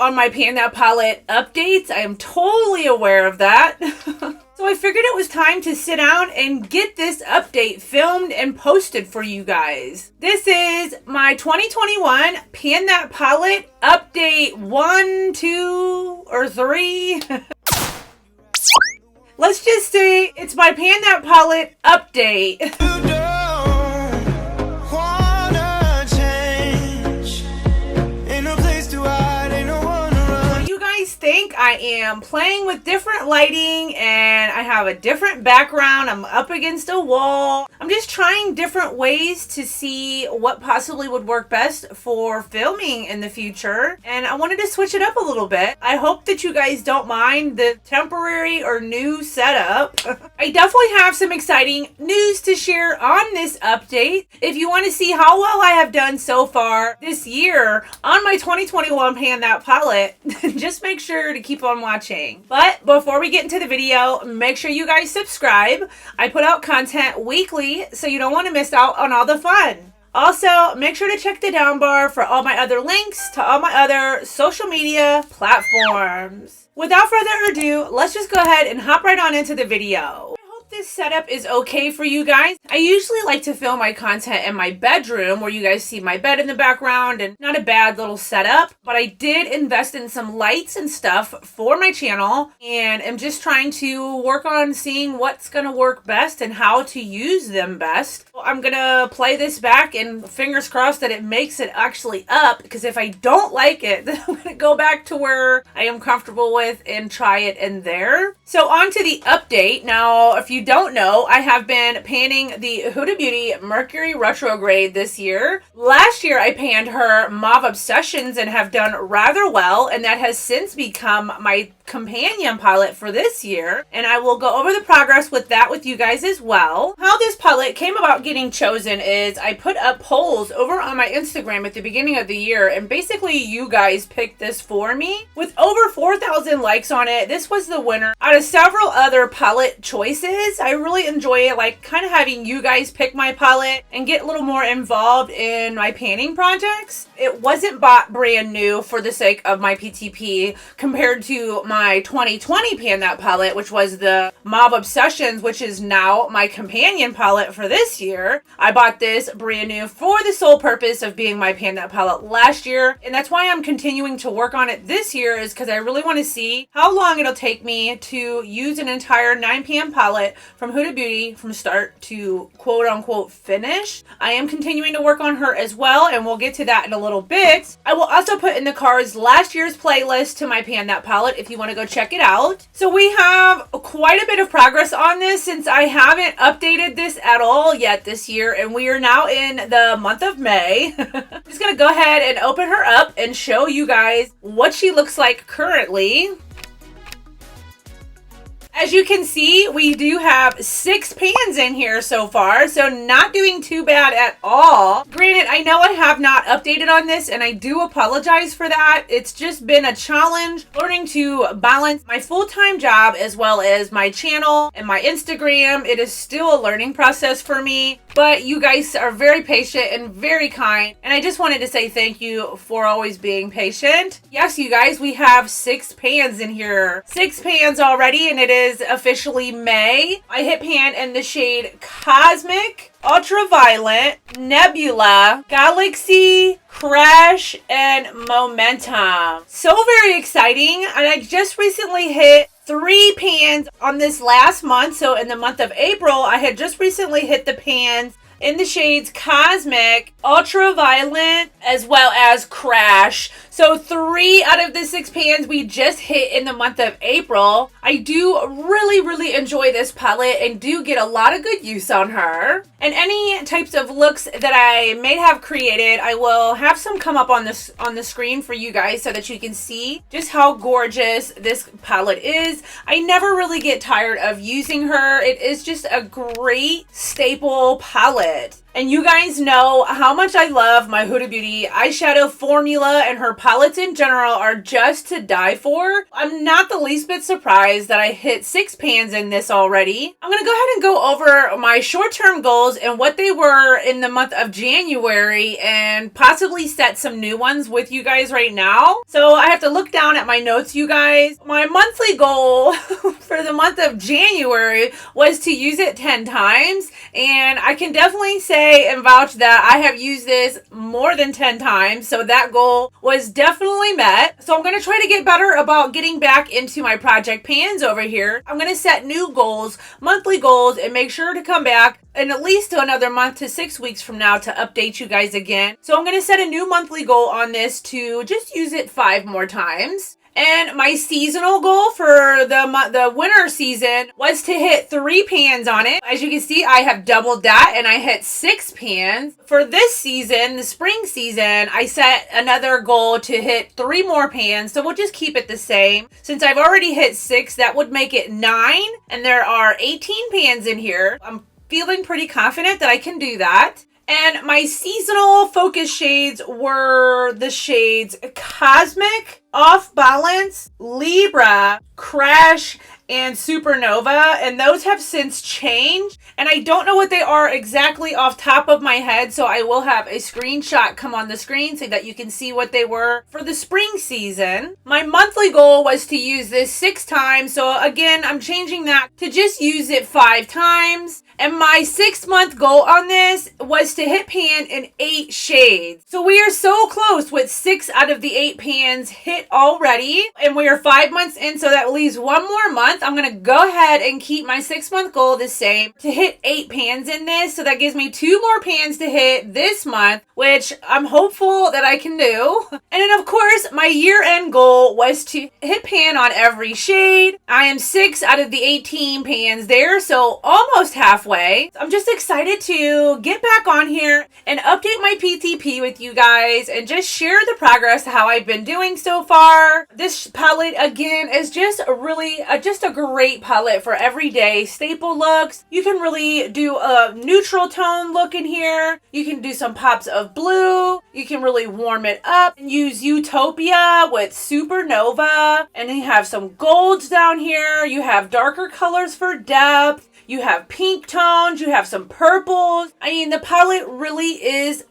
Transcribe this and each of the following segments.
on my Pan That Palette updates. I am totally aware of that. So I figured it was time to sit down and get this update filmed and posted for you guys. This is my 2021 Pan That Palette update 1, 2, or 3. Let's just say it's my Pan That Palette update. Think I am playing with different lighting and I have a different background. I'm up against a wall. I'm just trying different ways to see what possibly would work best for filming in the future, and I wanted to switch it up a little bit. I hope that you guys don't mind the temporary or new setup. I definitely have some exciting news to share on this update. If you want to see how well I have done so far this year on my 2021 Pan That Palette, just make sure to keep on watching. But before we get into the video, make sure you guys subscribe. I put out content weekly, so you don't want to miss out on all the fun. Also, make sure to check the down bar for all my other links to all my other social media platforms. Without further ado, let's just go ahead and hop right on into the video. This setup is okay for you guys. I usually like to film my content in my bedroom where you guys see my bed in the background, and not a bad little setup, but I did invest in some lights and stuff for my channel and am just trying to work on seeing what's gonna work best and how to use them best. I'm gonna play this back and fingers crossed that it makes it actually up, because if I don't like it, then I'm gonna go back to where I am comfortable with and try it in there. So on to the update. Now, if you don't know, I have been panning the Huda Beauty Mercury Retrograde this year. Last year I panned her Mauve Obsessions and have done rather well, and that has since become my companion palette for this year, and I will go over the progress with that with you guys as well. How this palette came about getting chosen is I put up polls over on my Instagram at the beginning of the year, and basically you guys picked this for me. With over 4,000 likes on it, this was the winner out of several other palette choices. I really enjoy it, like kind of having you guys pick my palette and get a little more involved in my panning projects. It wasn't bought brand new for the sake of my PTP compared to my 2020 Pan That Palette, which was the Mauve Obsessions, which is now my companion palette for this year. I bought this brand new for the sole purpose of being my Pan That Palette last year, and that's why I'm continuing to work on it this year, is because I really want to see how long it'll take me to use an entire 9PM palette from Huda Beauty from start to quote unquote finish. I am continuing to work on her as well, and we'll get to that in a little bit. I will also put in the cards last year's playlist to my Pan That Palette if you want to go check it out. So we have quite a bit of progress on this since I haven't updated this at all yet this year, and we are now in the month of May. I'm just gonna go ahead and open her up and show you guys what she looks like currently. As you can see, we do have 6 pans in here so far, so not doing too bad at all. Granted, I know I have not updated on this, and I do apologize for that. It's just been a challenge learning to balance my full-time job as well as my channel and my Instagram. It is still a learning process for me, but you guys are very patient and very kind, and I just wanted to say thank you for always being patient. Yes, you guys, we have 6 pans in here. 6 pans already, and it is officially May. I hit pan in the shade Cosmic, Ultraviolet, Nebula, Galaxy, Crash, and Momentum. So very exciting, and I just recently hit 3 pans on this last month. So in the month of April, I had just recently hit the pans in the shades Cosmic, Ultraviolet, as well as Crash. So 3 out of the 6 pans we just hit in the month of April. I do really enjoy this palette and do get a lot of good use on her. And any types of looks that I may have created, I will have some come up on the screen for you guys so that you can see just how gorgeous this palette is. I never really get tired of using her. It is just a great staple palette. And you guys know how much I love my Huda Beauty eyeshadow formula, and her palettes in general are just to die for. I'm not the least bit surprised that I hit 6 pans in this already. I'm going to go ahead and go over my short-term goals and what they were in the month of January and possibly set some new ones with you guys right now. So I have to look down at my notes, you guys. My monthly goal for the month of January was to use it 10 times, and I can definitely say and vouch that I have used this more than 10 times, so that goal was definitely met. So I'm going to try to get better about getting back into my project pans over here. I'm going to set new goals, monthly goals, and make sure to come back in at least another month to 6 weeks from now to update you guys again. So I'm going to set a new monthly goal on this to just use it 5 more times. And my seasonal goal for the winter season was to hit 3 pans on it. As you can see, I have doubled that and I hit 6 pans. For this season, the spring season, I set another goal to hit 3 more pans. So we'll just keep it the same. Since I've already hit 6, that would make it 9. And there are 18 pans in here. I'm feeling pretty confident that I can do that. And my seasonal focus shades were the shades Cosmic, Off Balance, Libra, Crash, and Supernova, and those have since changed, and I don't know what they are exactly off top of my head, so I will have a screenshot come on the screen so that you can see what they were for the spring season. My monthly goal was to use this 6 times, so again, I'm changing that to just use it 5 times. And my 6-month goal on this was to hit pan in 8 shades. So we are so close with 6 out of the 8 pans hit already. And we are 5 months in, so that leaves 1 more month. I'm going to go ahead and keep my 6-month goal the same to hit 8 pans in this. So that gives me 2 more pans to hit this month, which I'm hopeful that I can do. And then of course, my year-end goal was to hit pan on every shade. I am 6 out of the 18 pans there, so almost halfway. I'm just excited to get back on here and update my PTP with you guys and just share the progress, how I've been doing so far. This palette again is just just a great palette for everyday staple looks. You can really do a neutral tone look in here. You can do some pops of blue. You can really warm it up and use Utopia with Supernova. And then you have some golds down here. You have darker colors for depth. You have pink tones, you have some purples. I mean, the palette really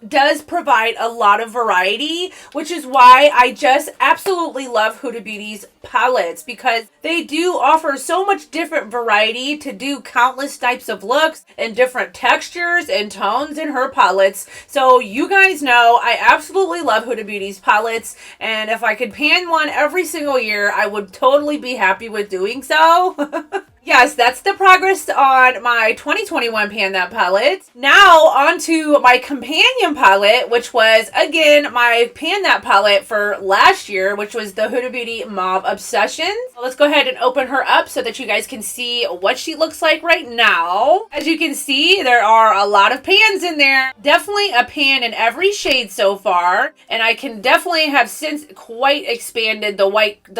does provide a lot of variety, which is why I just absolutely love Huda Beauty's palettes, because they do offer so much different variety to do countless types of looks and different textures and tones in her palettes. So you guys know I absolutely love Huda Beauty's palettes, and if I could pan one every single year, I would totally be happy with doing so. Yes, that's the progress on my 2021 Pan That palette. Now on to my companion palette, which was again my Pan That palette for last year, which was the Huda Beauty Muave Obsessions. So let's go ahead and open her up so that you guys can see what she looks like right now. As you can see, there are a lot of pans in there. Definitely a pan in every shade so far, and I can definitely have since quite expanded the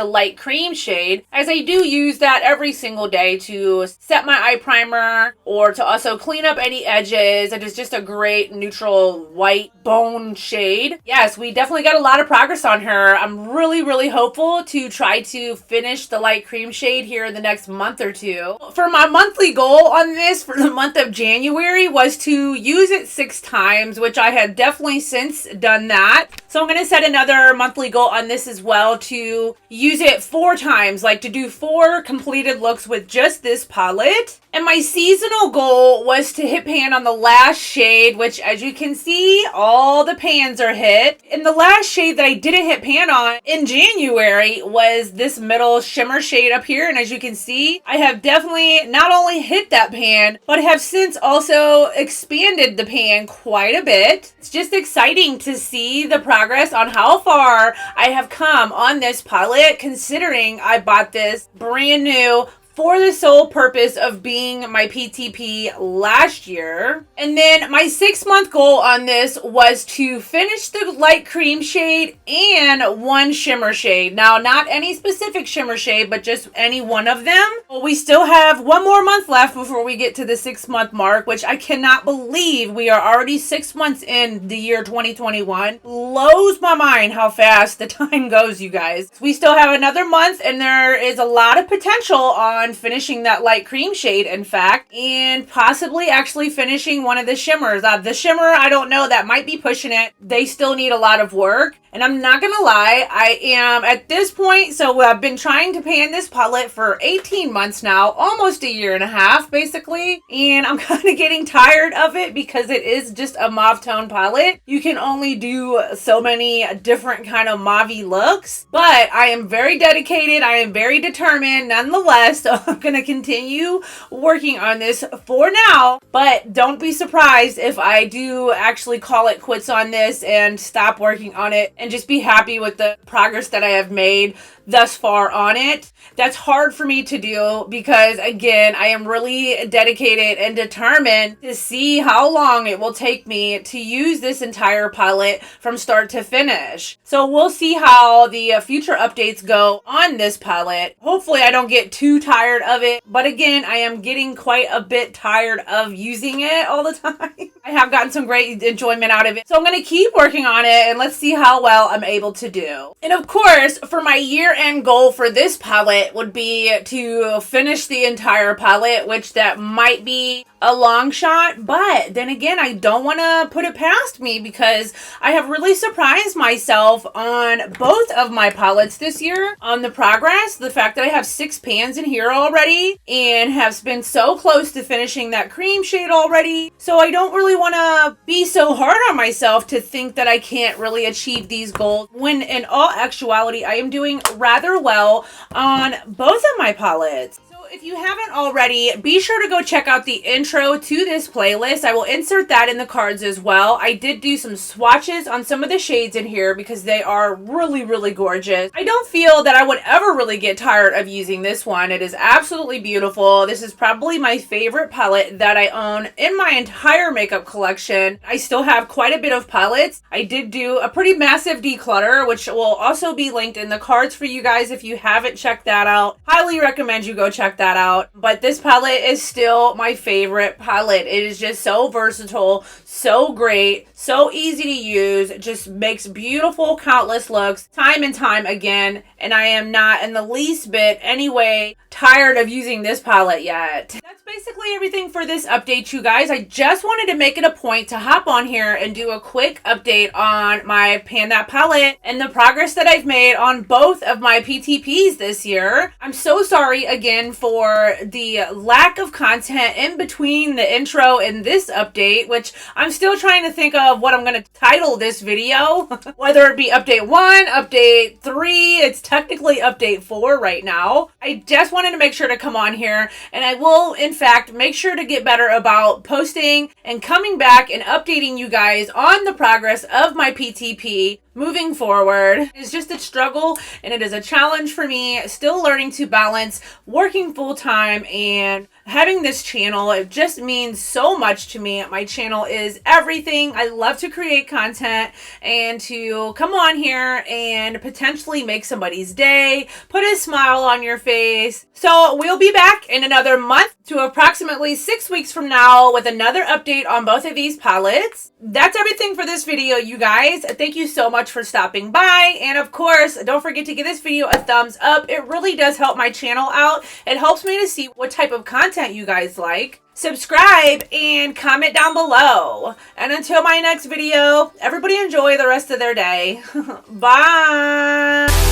light cream shade, as I do use that every single day to set my eye primer or to also clean up any edges. It is just a great neutral white bone shade. Yes, we definitely got a lot of progress on her. I'm really hopeful to try to finish the light cream shade here in the next month or 2. For my monthly goal on this for the month of January was to use it 6 times, which I had definitely since done that. So I'm going to set another monthly goal on this as well to use it 4 times, like to do 4 completed looks with just this palette. And my seasonal goal was to hit pan on the last shade, which as you can see, all the pans are hit. And the last shade that I didn't hit pan on in January was this middle shimmer shade up here. And as you can see, I have definitely not only hit that pan, but have since also expanded the pan quite a bit. It's just exciting to see the progress on how far I have come on this palette, considering I bought this brand new for the sole purpose of being my PTP last year. And then my 6-month goal on this was to finish the light cream shade and one shimmer shade. Now, not any specific shimmer shade, but just any one of them. Well, we still have one more month left before we get to the 6-month mark, which I cannot believe we are already 6 months in the year 2021. Blows my mind how fast the time goes, you guys. We still have another month, and there is a lot of potential on finishing that light cream shade, in fact, and possibly actually finishing one of the shimmers. The shimmer, I don't know, that might be pushing it. They still need a lot of work. And I'm not gonna lie, I am at this point, so I've been trying to pan this palette for 18 months now, almost a year and a half, basically. And I'm kind of getting tired of it because it is just a mauve tone palette. You can only do so many different kind of mauve looks, but I am very dedicated. I am very determined nonetheless. So I'm gonna continue working on this for now, but don't be surprised if I do actually call it quits on this and stop working on it and just be happy with the progress that I have made thus far on it. That's hard for me to do because, again, I am really dedicated and determined to see how long it will take me to use this entire palette from start to finish. So we'll see how the future updates go on this palette. Hopefully I don't get too tired of it, but again, I am getting quite a bit tired of using it all the time. I have gotten some great enjoyment out of it, so I'm going to keep working on it and let's see how well I'm able to do. And of course, for my year-end goal for this palette would be to finish the entire palette, which that might be a long shot, but then again, I don't want to put it past me because I have really surprised myself on both of my palettes this year on the progress. The fact that I have 6 pans in here already and have been so close to finishing that cream shade already. So I don't really want to be so hard on myself to think that I can't really achieve these goals when in all actuality, I am doing rather well on both of my palettes. If you haven't already, be sure to go check out the intro to this playlist. I will insert that in the cards as well. I did do some swatches on some of the shades in here because they are really, really gorgeous. I don't feel that I would ever really get tired of using this one. It is absolutely beautiful. This is probably my favorite palette that I own in my entire makeup collection. I still have quite a bit of palettes. I did do a pretty massive declutter, which will also be linked in the cards for you guys if you haven't checked that out. Highly recommend you go check that out. But this palette is still my favorite palette. It is just so versatile, so great, so easy to use. It just makes beautiful countless looks time and time again, and I am not in the least bit anyway tired of using this palette yet. That's basically everything for this update, you guys. I just wanted to make it a point to hop on here and do a quick update on my Pan That palette and the progress that I've made on both of my PTPs this year. I'm so sorry again for the lack of content in between the intro and this update, which I'm still trying to think of what I'm going to title this video. Whether it be update 1, update 3, it's technically update 4 right now. I just wanted to make sure to come on here, and I will in fact make sure to get better about posting and coming back and updating you guys on the progress of my PTP moving forward. It's just a struggle and it is a challenge for me, still learning to balance working full-time and having this channel. It just means so much to me. My channel is everything. I love to create content and to come on here and potentially make somebody's day, put a smile on your face. So we'll be back in another month to approximately 6 weeks from now with another update on both of these palettes. That's everything for this video, you guys. Thank you so much for stopping by. And of course, don't forget to give this video a thumbs up. It really does help my channel out. It helps me to see what type of content you guys like. Subscribe and comment down below. And until my next video, everybody enjoy the rest of their day. Bye.